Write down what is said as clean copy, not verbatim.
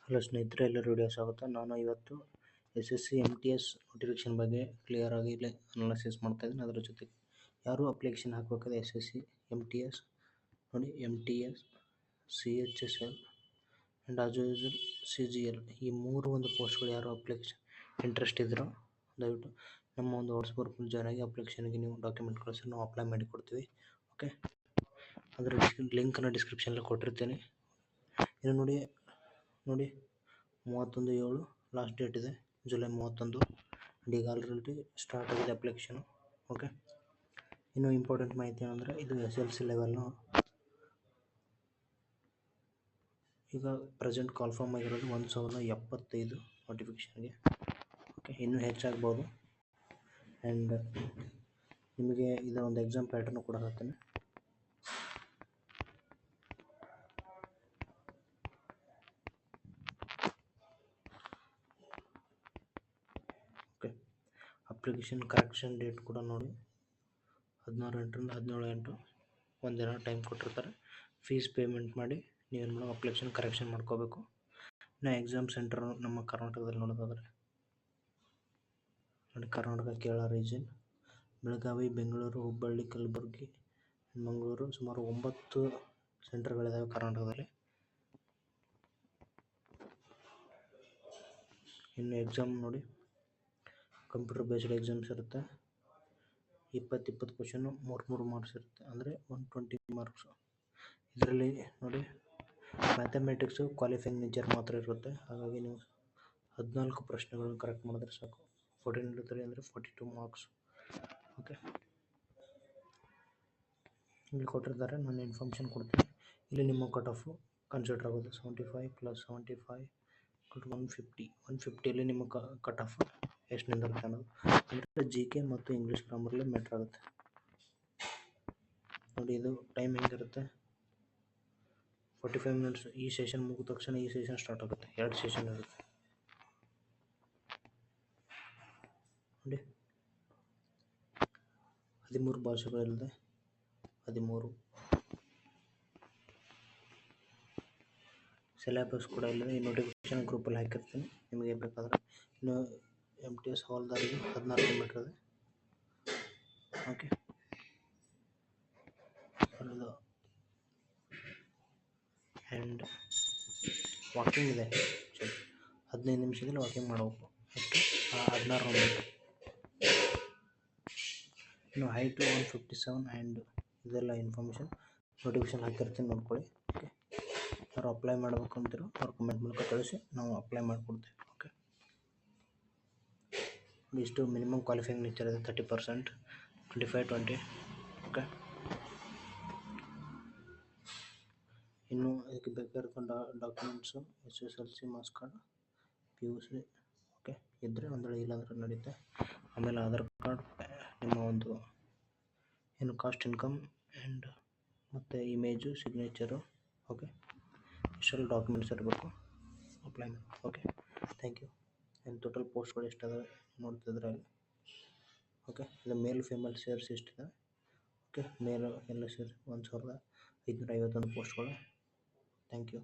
Hello ಸ್ನೇಹಿತರೆ, ಎಲ್ಲರೂ video ಸ್ವಾಗತ. ನಾನು ಇವತ್ತು SSC MTS ನೋಟಿಫಿಕೇಶನ್ ಬಗ್ಗೆ ಕ್ಲಿಯರ್ ಆಗಿ ಇಲ್ಲಿ ಅನಾಲಿಸಿಸ್ ಮಾಡ್ತಾ ಇದ್ದೀನಿ. ಅದರ ಜೊತೆಗೆ ಯಾರು ಅಪ್ಲಿಕೇಶನ್ ಹಾಕಬೇಕಾದ್ರೆ SSC MTS ನೋಡಿ, MTS CHSL and as usual CGL ಈ ಮೂರು ಒಂದು ಪೋಸ್ಟ್ಗಳು ಯಾರು ಅಪ್ಲಿಕೇಶನ್ ಇಂಟ್ರೆಸ್ಟ್ ಇದ್ದರೂ ದಯವಿಟ್ಟು ನಮ್ಮ ಒಂದು ವಾಟ್ಸಪ್ ಗ್ರೂಪಲ್ಲಿ ಜಾಯ್ನ್ ಆಗಿ ಅಪ್ಲಿಕೇಶನ್ಗೆ ನೀವು ಡಾಕ್ಯುಮೆಂಟ್ ಕಳಿಸಿ ನಾವು ಅಪ್ಲೈ ಮಾಡಿ ಕೊಡ್ತೀವಿ. ಓಕೆ, ಅದರ ಲಿಂಕನ್ನು ಡಿಸ್ಕ್ರಿಪ್ಷನಲ್ಲಿ ಕೊಟ್ಟಿರ್ತೀನಿ. ಇನ್ನು ನೋಡಿ 31/7 ಲಾಸ್ಟ್ ಡೇಟ್ ಇದೆ, ಜುಲೈ 31. ಈಗ ಆಲ್ರೆಡಿ ಸ್ಟಾರ್ಟ್ ಆಗಿದೆ ಅಪ್ಲಿಕೇಶನು. ಓಕೆ, ಇನ್ನು ಇಂಪಾರ್ಟೆಂಟ್ ಮಾಹಿತಿ ಏನಂದರೆ ಇದು SLC ಲೆವೆಲ್ನು ಈಗ ಪ್ರೆಸೆಂಟ್ ಕಾಲ್ಫಾರ್ಮ್ ಆಗಿರೋದು 1075 ನೋಟಿಫಿಕೇಷನ್ಗೆ. ಓಕೆ, ಇನ್ನೂ ಹೆಚ್ಚಾಗ್ಬೋದು. ಆ್ಯಂಡ್ ನಿಮಗೆ ಇದರ ಒಂದು ಎಕ್ಸಾಮ್ ಪ್ಯಾಟರ್ನು ಕೂಡ ಹಾಕ್ತೇನೆ. ಓಕೆ, ಅಪ್ಲಿಕೇಶನ್ ಕರೆಕ್ಷನ್ ಡೇಟ್ ಕೂಡ ನೋಡಿ 16/8 17/8 ಒಂದಿನ ಟೈಮ್ ಕೊಟ್ಟಿರ್ತಾರೆ. ಫೀಸ್ ಪೇಮೆಂಟ್ ಮಾಡಿ ನೀವೇನು ಮಾಡೋ ಅಪ್ಲಿಕೇಶನ್ ಕರೆಕ್ಷನ್ ಮಾಡ್ಕೋಬೇಕು. ಇನ್ನು ಎಕ್ಸಾಮ್ ಸೆಂಟರ್ ನಮ್ಮ ಕರ್ನಾಟಕದಲ್ಲಿ ನೋಡೋದಾದರೆ ನೋಡಿ, ಕರ್ನಾಟಕ ಕೇರಳ ರೀಜನ್, ಬೆಳಗಾವಿ, ಬೆಂಗಳೂರು, ಹುಬ್ಬಳ್ಳಿ, ಕಲಬುರಗಿ, ಮಂಗಳೂರು, ಸುಮಾರು 9 ಸೆಂಟರ್ಗಳಿದ್ದಾವೆ ಕರ್ನಾಟಕದಲ್ಲಿ. ಇನ್ನು ಎಕ್ಸಾಮ್ ನೋಡಿ, ಕಂಪ್ಯೂಟರ್ ಬೇಸ್ಡ್ ಎಕ್ಸಾಮ್ಸ್ ಇರುತ್ತೆ. 20 ಕ್ವಶನ್ನು 3 ಮಾರ್ಕ್ಸ್ ಇರುತ್ತೆ, ಅಂದರೆ 120 ಮಾರ್ಕ್ಸು. ಇದರಲ್ಲಿ ನೋಡಿ, ಮ್ಯಾಥಮೆಟಿಕ್ಸು ಕ್ವಾಲಿಫೈಯಿಂಗ್ ನೇಚರ್ ಮಾತ್ರ ಇರುತ್ತೆ. ಹಾಗಾಗಿ ನೀವು 14 ಪ್ರಶ್ನೆಗಳನ್ನು ಕರೆಕ್ಟ್ ಮಾಡಿದ್ರೆ ಸಾಕು. 14 into 3 ಅಂದರೆ 42 ಮಾರ್ಕ್ಸ್. ಓಕೆ, ಇಲ್ಲಿ ಕೊಟ್ಟಿರ್ತಾರೆ, ನಾನು ಇನ್ಫಾರ್ಮೇಷನ್ ಕೊಡ್ತೀನಿ. ಇಲ್ಲಿ ನಿಮ್ಮ ಕಟ್ ಆಫು ಕನ್ಸಿಡರ್ ಆಗೋದು 75 + 75 = 150. 150ಯಲ್ಲಿ ನಿಮ್ಮ ಕಟ್ ಆಫ್ ಎಷ್ಟು ನಿಂದಿರುತ್ತೆ ಅನ್ನೋದು. ಅಂದರೆ GK ಮತ್ತು ಇಂಗ್ಲೀಷ್ ಗ್ರಾಮರಲ್ಲಿ ಮ್ಯಾಟ್ರ್ ಆಗುತ್ತೆ. ನೋಡಿ, ಇದು ಟೈಮ್ ಹೆಂಗಿರುತ್ತೆ, 45 ಮಿನಿಟ್ಸ್. ಈ ಸೆಷನ್ ಮುಗಿದ ತಕ್ಷಣ ಈ ಸೆಷನ್ ಸ್ಟಾರ್ಟ್ ಆಗುತ್ತೆ. 2 ಸೆಷನ್ ಇರುತ್ತೆ ನೋಡಿ. 13 ಭಾಷೆಗಳಿರುತ್ತೆ, 13 ಸಿಲೆಬಸ್ ಕೂಡ ಇಲ್ಲದೆ ಈ ನೋಟಿಫಿಕೇಶನ್ ಗ್ರೂಪಲ್ಲಿ ಹಾಕಿರ್ತೀನಿ, ನಿಮಗೆ ಬೇಕಾದರೆ. ಇನ್ನು MTS ಹಾಲ್ದಾರಿಗೆ 16 ಮೀಟರ್ ಇದೆ. ಓಕೆ, ಆ್ಯಂಡ್ ವಾಕಿಂಗ್ ಇದೆ. 15 ನಿಮಿಷದಲ್ಲಿ ವಾಕಿಂಗ್ ಮಾಡಬೇಕು. Okay, 16 metre. ಇನ್ನು ಹೈಟು 157 ಆ್ಯಂಡ್ ಇದೆಲ್ಲ ಇನ್ಫಾರ್ಮೇಷನ್ ನೋಟಿಫಿಕೇಶನ್ ಹಾಕಿರ್ತೀನಿ, ನೋಡ್ಕೊಳ್ಳಿ. ಓಕೆ, ಯಾರು ಅಪ್ಲೈ ಮಾಡಬೇಕು ಅಂತೀರೋ ಅವ್ರು ಕಮೆಂಟ್ ಮೂಲಕ ಕಳಿಸಿ, ನಾವು ಅಪ್ಲೈ ಮಾಡಿಕೊಡ್ತೀವಿ. ಓಕೆ, ಇಷ್ಟು ಮಿನಿಮಮ್ ಕ್ವಾಲಿಫೈಯಿಂಗ್ ನೇಚರ್ ಇದೆ, 30%, 25-20. ಓಕೆ, ಇನ್ನು ಇದಕ್ಕೆ ಬೇಕಾಗಿರ್ತಕ್ಕಂಥ documents SSLC marks card, PUC okay ಇದ್ದರೆ ಒಂದೆರಡು, ಇಲ್ಲಾಂದ್ರೆ ನಡೀತೆ. ಆಮೇಲೆ ಆಧಾರ್ ಕಾರ್ಡ್, ನಿಮ್ಮ ಒಂದು ಏನು ಕಾಸ್ಟ್ ಇನ್ಕಮ್ ಆ್ಯಂಡ್ ಮತ್ತು ಇಮೇಜು, ಸಿಗ್ನೇಚರು. ಓಕೆ, ಇಷ್ಟೆಲ್ಲ ಡಾಕ್ಯುಮೆಂಟ್ಸ್ ಇರಬೇಕು ಅಪ್ಲೈ ಮಾಡಿ. Okay, thank you. And total ಪೋಸ್ಟ್ಗಳು ಎಷ್ಟಿದಾವೆ ನೋಡ್ತಿದ್ರೆ ಅಲ್ಲಿ. ಓಕೆ, ಇದು ಮೇಲ್ ಫೀಮೇಲ್ ಸೇರಿಸಿ ಎಷ್ಟಿದೆ. ಓಕೆ, ಮೇಲ್ ಎಲ್ಲ ಸೇರಿಸಿ 1551 ಪೋಸ್ಟ್ಗಳು. Thank you.